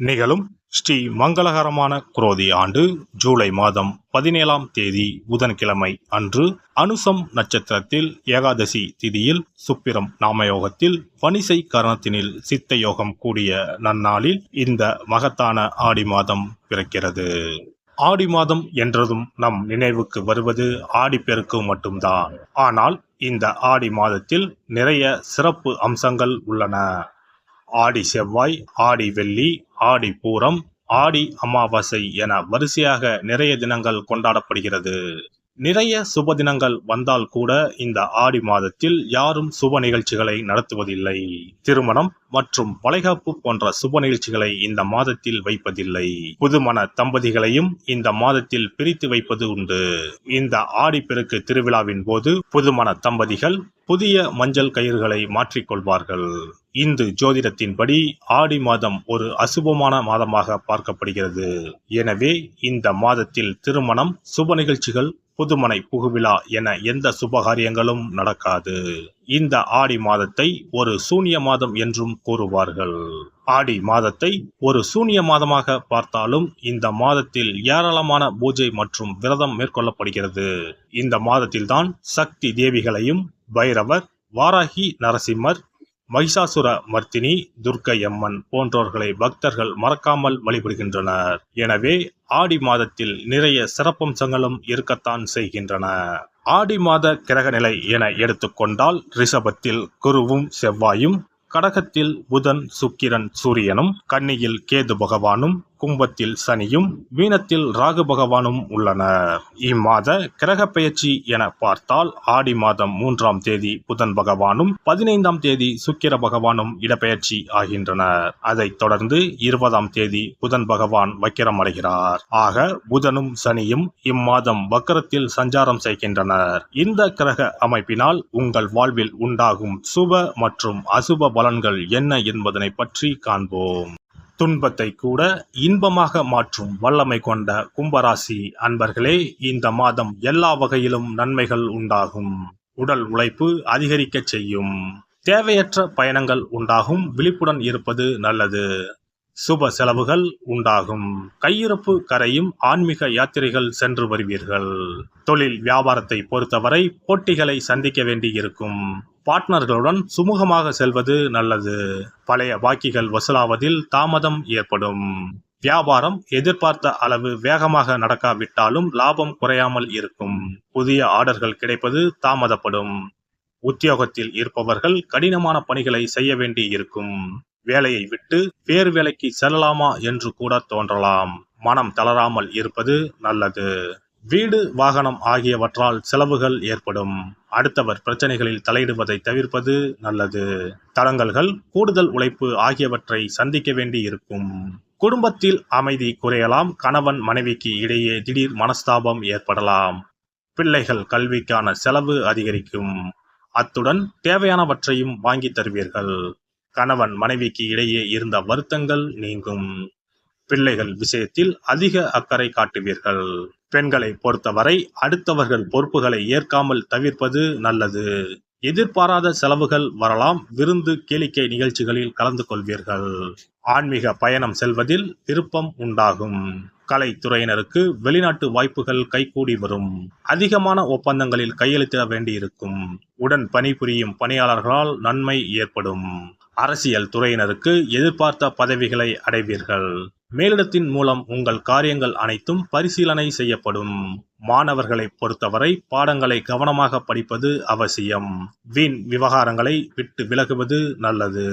நிகழும் ஸ்ரீ மங்களகரமான குரோதி ஆண்டு ஜூலை மாதம் 17ஆம் தேதி புதன்கிழமை அன்று அனுசம் நட்சத்திரத்தில் ஏகாதசி திதியில் சுப்பிரம் நாமயோகத்தில் வணிசை கரணத்தினில் சித்த யோகம் கூடிய நன்னாளில் இந்த மகத்தான ஆடி மாதம் பிறக்கிறது. ஆடி மாதம் என்றதும் நம் நினைவுக்கு வருவது ஆடிப்பெருக்கு மட்டும்தான். ஆனால் இந்த ஆடி மாதத்தில் நிறைய சிறப்பு அம்சங்கள் உள்ளன. ஆடி செவ்வாய், ஆடி வெள்ளி, ஆடி பூரம், ஆடி அமாவாசை என வரிசையாக நிறைய தினங்கள் கொண்டாடப்படுகிறது. நிறைய சுப தினங்கள் வந்தால் கூட இந்த ஆடி மாதத்தில் யாரும் சுப நிகழ்ச்சிகளை நடத்துவதில்லை. திருமணம் மற்றும் வளைகாப்பு போன்ற சுப நிகழ்ச்சிகளை இந்த மாதத்தில் வைப்பதில்லை. புதுமண தம்பதிகளையும் இந்த மாதத்தில் பிரித்து வைப்பது உண்டு. இந்த ஆடிப்பெருக்கு திருவிழாவின் போது புதுமண தம்பதிகள் புதிய மஞ்சள் கயிறுகளை மாற்றிக்கொள்வார்கள். இந்து ஜோதிடத்தின்படி ஆடி மாதம் ஒரு அசுபமான மாதமாக பார்க்கப்படுகிறது. எனவே இந்த மாதத்தில் திருமணம், சுப நிகழ்ச்சிகள், புதுமனை புகுவிழா என எந்த சுபகாரியங்களும் நடக்காது. இந்த ஆடி மாதத்தை ஒரு சூனிய மாதம் என்றும் கூறுவார்கள். ஆடி மாதத்தை ஒரு சூனிய மாதமாக பார்த்தாலும் இந்த மாதத்தில் ஏராளமான பூஜை மற்றும் விரதம் மேற்கொள்ளப்படுகிறது. இந்த மாதத்தில்தான் சக்தி தேவிகளையும் பைரவர், வாராகி, நரசிம்மர், மகிஷாசுர மர்த்தினி, துர்க்கை அம்மன் போன்றோர்களை பக்தர்கள் மறக்காமல் வழிபடுகின்றனர். எனவே ஆடி மாதத்தில் நிறைய சிறப்பம்சங்களும் இருக்கத்தான் செய்கின்றன. ஆடி மாத கிரக நிலை என எடுத்துக்கொண்டால் ரிஷபத்தில் குருவும் செவ்வாயும், கடகத்தில் புதன், சுக்கிரன், சூரியனும், கன்னியில் கேது பகவானும், கும்பத்தில் சனியும், மீனத்தில் ராகு பகவானும் உள்ளனர். இம்மாத கிரக பெயர்ச்சி என பார்த்தால் ஆடி மாதம் 3ஆம் தேதி புதன் பகவானும் 15ஆம் தேதி சுக்கிர பகவானும் இடப்பெயர்ச்சி ஆகின்றனர். அதைத் தொடர்ந்து 20ஆம் தேதி புதன் பகவான் வக்கிரம் அடைகிறார். ஆக புதனும் சனியும் இம்மாதம் வக்கரத்தில் சஞ்சாரம் செய்கின்றனர். இந்த கிரக அமைப்பினால் உங்கள் வாழ்வில் உண்டாகும் சுப மற்றும் அசுப பலன்கள் என்ன என்பதனை பற்றி காண்போம். துன்பத்தை கூட இன்பமாக மாற்றும் வல்லமை கொண்ட கும்பராசி அன்பர்களே, இந்த மாதம் எல்லா வகையிலும் நன்மைகள் உண்டாகும். உடல் உழைப்பு அதிகரிக்க செய்யும். தேவையற்ற பயணங்கள் உண்டாகும். விழிப்புடன் இருப்பது நல்லது. சுப செலவுகள் உண்டாகும். கையிருப்பு கரையும். ஆன்மீக யாத்திரைகள் சென்று வருவீர்கள். தொழில் வியாபாரத்தை பொறுத்தவரை போட்டிகளை சந்திக்க வேண்டி இருக்கும். பார்ட்னர்களுடன் சுமூகமாக செல்வது நல்லது. பழைய பாக்கிகள் வசூலாவதில் தாமதம் ஏற்படும். வியாபாரம் எதிர்பார்த்த அளவு வேகமாக நடக்காவிட்டாலும் லாபம் குறையாமல் இருக்கும். புதிய ஆர்டர்கள் கிடைப்பது தாமதப்படும். உத்தியோகத்தில் இருப்பவர்கள் கடினமான பணிகளை செய்ய வேண்டி இருக்கும். வேலையை விட்டு வேறு வேலைக்கு செல்லலாமா என்று கூட தோன்றலாம். மனம் தளராமல் இருப்பது நல்லது. வீடு, வாகனம் ஆகியவற்றால் செலவுகள் ஏற்படும். அடுத்தவர் பிரச்சனைகளில் தலையிடுவதை தவிர்ப்பது நல்லது. தடங்கல்கள், கூடுதல் உழைப்பு ஆகியவற்றை சந்திக்க வேண்டி இருக்கும். குடும்பத்தில் அமைதி குறையலாம். கணவன் மனைவிக்கு இடையே திடீர் மனஸ்தாபம் ஏற்படலாம். பிள்ளைகள் கல்விக்கான செலவு அதிகரிக்கும். அத்துடன் தேவையானவற்றையும் வாங்கி தருவீர்கள். கணவன் மனைவிக்கு இடையே இருந்த வருத்தங்கள் நீங்கும். பிள்ளைகள் விஷயத்தில் அதிக அக்கறை காட்டுவீர்கள். பெண்களை பொறுத்தவரை அடுத்தவர்கள் பொறுப்புகளை ஏற்காமல் தவிர்ப்பது நல்லது. எதிர்பாராத செலவுகள் வரலாம். விருந்து, கேளிக்கை நிகழ்ச்சிகளில் கலந்து கொள்வீர்கள். ஆன்மீக பயணம் செல்வதில் விருப்பம் உண்டாகும். கலைத்துறையினருக்கு வெளிநாட்டு வாய்ப்புகள் கைகூடி வரும். அதிகமான ஒப்பந்தங்களில் கையெழுத்திட வேண்டியிருக்கும். உடன் பணிபுரியும் பணியாளர்களால் நன்மை ஏற்படும். அரசியல் துறையினருக்கு எதிர்பார்த்த பதவிகளை அடைவீர்கள். மேலிடத்தின் மூலம் உங்கள் காரியங்கள் அனைத்தும் பரிசீலனை செய்யப்படும். மாணவர்களை பொறுத்தவரை பாடங்களை கவனமாக படிப்பது அவசியம். வீண் விவகாரங்களை விட்டு விலகுவது நல்லது.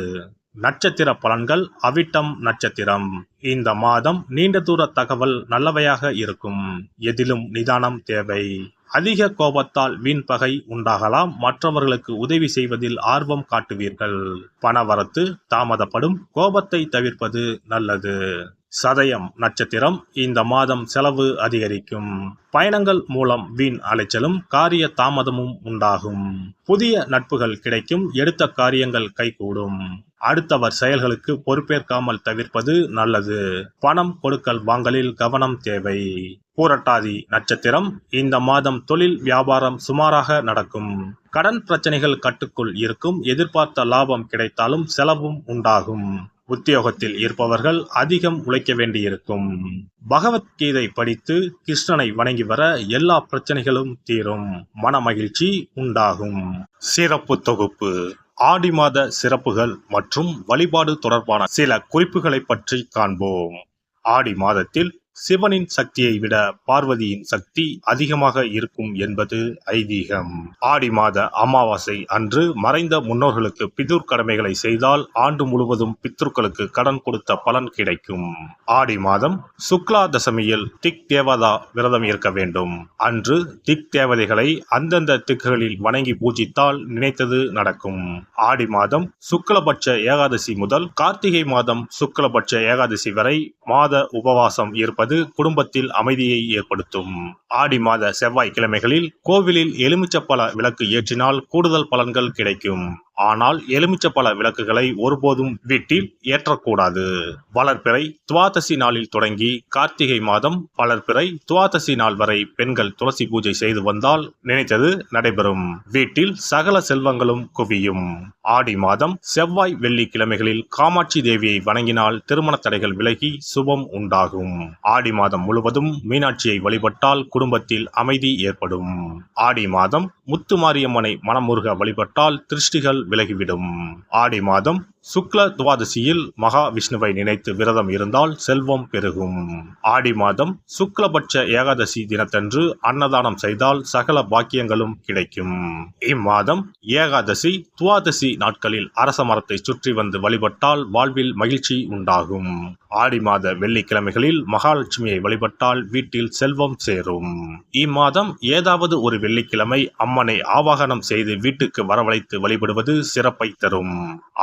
நட்சத்திர பலன்கள். அவிட்டம் நட்சத்திரம். இந்த மாதம் நீண்ட தூர தகவல் நல்லவையாக இருக்கும். எதிலும் நிதானம் தேவை. அதிக கோபத்தால் வீண் பகை உண்டாகலாம். மற்றவர்களுக்கு உதவி செய்வதில் ஆர்வம் காட்டுவீர்கள். பணவரத்து தாமதப்படும். கோபத்தை தவிர்ப்பது நல்லது. சதயம் நட்சத்திரம். இந்த மாதம் செலவு அதிகரிக்கும். பயணங்கள் மூலம் வீண் அலைச்சலும் காரிய தாமதமும் உண்டாகும். புதிய நட்புகள் கிடைக்கும். எடுத்த காரியங்கள் கைகூடும். அடுத்தவர் செயல்களுக்கு பொறுப்பேற்காமல் தவிர்ப்பது நல்லது. பணம் கொடுக்கல் வாங்கலில் கவனம் தேவை. பூரட்டாதி நட்சத்திரம். இந்த மாதம் தொழில் வியாபாரம் சுமாராக நடக்கும். கடன் பிரச்சனைகள் கட்டுக்குள் இருக்கும். எதிர்பார்த்த லாபம் கிடைத்தாலும் செலவும் உண்டாகும். உத்தியோகத்தில் இருப்பவர்கள் அதிகம் உழைக்க வேண்டியிருக்கும். பகவத்கீதை படித்து கிருஷ்ணனை வணங்கி வர எல்லா பிரச்சனைகளும் தீரும், மன மகிழ்ச்சி உண்டாகும். சிறப்பு தொகுப்பு: ஆடி மாத சிறப்புகள் மற்றும் வழிபாடு தொடர்பான சில குறிப்புகளை பற்றி காண்போம். ஆடி மாதத்தில் சிவனின் சக்தியை விட பார்வதியின் சக்தி அதிகமாக இருக்கும் என்பது ஐதீகம். ஆடி மாத அமாவாசை அன்று மறைந்த முன்னோர்களுக்கு பிதுர் கடமைகளை செய்தால் ஆண்டு முழுவதும் பித்ருக்களுக்கு கடன் கொடுத்த பலன் கிடைக்கும். ஆடி மாதம் சுக்லா தசமியில் திக் தேவதா விரதம் இருக்க வேண்டும். அன்று திக் தேவதைகளை அந்தந்த திக்குகளில் வணங்கி பூஜித்தால் நினைத்தது நடக்கும். ஆடி மாதம் சுக்லபட்ச ஏகாதசி முதல் கார்த்திகை மாதம் சுக்லபட்ச ஏகாதசி வரை மாத உபவாசம் இருப்பது குடும்பத்தில் அமைதியை ஏற்படுத்தும். ஆடி மாத செவ்வாய்க்கிழமைகளில் கோவிலில் எலுமிச்சப்பழ விளக்கு ஏற்றினால் கூடுதல் பலன்கள் கிடைக்கும். ஆனால் எலுமிச்சப்பழ விளக்குகளை ஒருபோதும் வீட்டில் ஏற்றக்கூடாது. வளர்பிறை துவாதசி நாளில் தொடங்கி கார்த்திகை மாதம் வளர்பிறை துவாதசி நாள் வரை பெண்கள் துளசி பூஜை செய்து வந்தால் நினைத்தது நடைபெறும். வீட்டில் சகல செல்வங்களும் குவியும். ஆடி மாதம் செவ்வாய் வெள்ளிக்கிழமைகளில் காமாட்சி தேவியை வணங்கினால் திருமண தடைகள் விலகி சுபம் உண்டாகும். ஆடி மாதம் முழுவதும் மீனாட்சியை வழிபட்டால் குடும்பத்தில் அமைதி ஏற்படும். ஆடி மாதம் முத்துமாரியம்மனை மனமுருக வழிபட்டால் திருஷ்டிகள் விலகிவிடும். ஆடி மாதம் சுக்ல துவாதசியில் மகா விஷ்ணுவை நினைத்து விரதம் இருந்தால் செல்வம் பெருகும். ஆடி மாதம் சுக்லபட்ச ஏகாதசி தினத்தன்று அன்னதானம் செய்தால் சகல பாக்கியங்களும் கிடைக்கும். இம்மாதம் ஏகாதசி துவாதசி நாட்களில் அரச மரத்தை சுற்றி வந்து வழிபட்டால் வாழ்வில் மகிழ்ச்சி உண்டாகும். ஆடி மாத வெள்ளிக்கிழமைகளில் மகாலட்சுமியை வழிபட்டால் வீட்டில் செல்வம் சேரும். இம்மாதம் ஏதாவது ஒரு வெள்ளிக்கிழமை அம்மனை ஆவாகனம் செய்து வீட்டுக்கு வரவழைத்து வழிபடுவது சிறப்பை தரும்.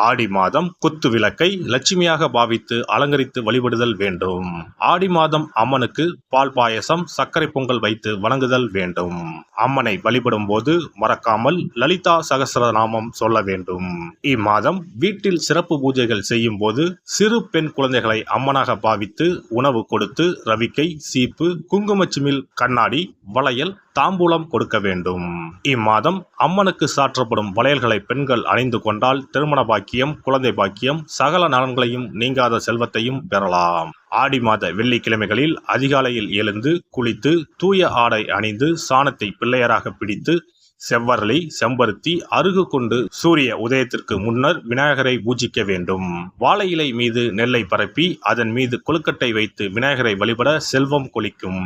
ஆடி மாதம் குத்து விளக்கை லட்சுமியாக பாவித்து அலங்கரித்து வழிபடுதல் வேண்டும். ஆடி மாதம் அம்மனுக்கு பால் பாயசம் சர்க்கரை பொங்கல் வைத்து வணங்குதல் வேண்டும். அம்மனை வழிபடும் போது மறக்காமல் லலிதா சகஸ்ரநாமம் சொல்ல வேண்டும். இம்மாதம் வீட்டில் சிறப்பு பூஜைகள் செய்யும் போது சிறு பெண் குழந்தைகளை அம்மனாக பாவித்து உணவு கொடுத்து ரவிக்கை, சீப்பு, குங்குமச்சிமிழ், கண்ணாடி, வளையல், தாம்பூலம் கொடுக்க வேண்டும். இம்மாதம் அம்மனுக்கு சாற்றப்படும் வளையல்களை பெண்கள் அணிந்து கொண்டால் திருமண பாக்கியம், குழந்தை பாக்கியம், சகல நலன்களையும் நீங்காத செல்வத்தையும் பெறலாம். ஆடி மாத வெள்ளிக்கிழமைகளில் அதிகாலையில் எழுந்து குளித்து தூய ஆடை அணிந்து சாணத்தை பிள்ளையராக பிடித்து செவ்வரளி, செம்பருத்தி, அருகு கொண்டு சூரிய உதயத்திற்கு முன்னர் விநாயகரை பூஜிக்க வேண்டும். வாழை இலை மீது நெல்லை பரப்பி அதன் மீது கொழுக்கட்டை வைத்து விநாயகரை வழிபட செல்வம் கொளிக்கும்.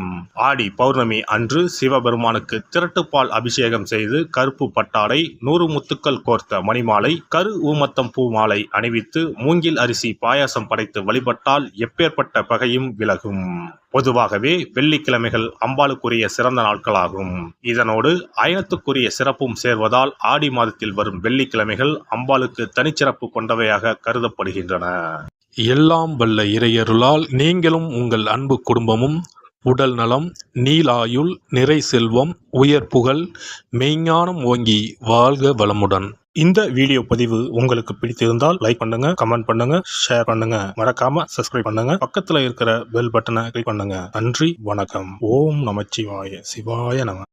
ஆடி பௌர்ணமி அன்று சிவபெருமானுக்கு திரட்டுப்பால் அபிஷேகம் செய்து கருப்பு பட்டாடை, 100 முத்துக்கள் கோர்த்த மணிமாலை, கரு ஊமத்தம் பூ மாலை அணிவித்து மூங்கில் அரிசி பாயாசம் படைத்து வழிபட்டால் எப்பேற்பட்ட பகையும் விலகும். பொதுவாகவே வெள்ளிக்கிழமைகள் அம்பாளுக்குரிய சிறந்த நாட்களாகும். இதனோடு அயனத்துக்குரிய சிறப்பும் சேர்வதால் ஆடி மாதத்தில் வரும் வெள்ளிக்கிழமைகள் அம்பாளுக்கு தனிச்சிறப்பு கொண்டவையாக கருதப்படுகின்றன. எல்லாம் வல்ல இறையருளால் நீங்களும் உங்கள் அன்பு குடும்பமும் உடல் நலம், நீலாயுள், நிறை செல்வம், உயர் புகழ், மெய்ஞானம் ஓங்கி வாழ்க வளமுடன். இந்த வீடியோ பதிவு உங்களுக்கு பிடித்திருந்தால் லைக் பண்ணுங்க, கமெண்ட் பண்ணுங்க, ஷேர் பண்ணுங்க, மறக்காம சப்ஸ்கிரைப் பண்ணுங்க, பக்கத்துல இருக்கிற பெல் பட்டனை கிளிக் பண்ணுங்க. நன்றி, வணக்கம். ஓம் நமச்சிவாய. சிவாய நம.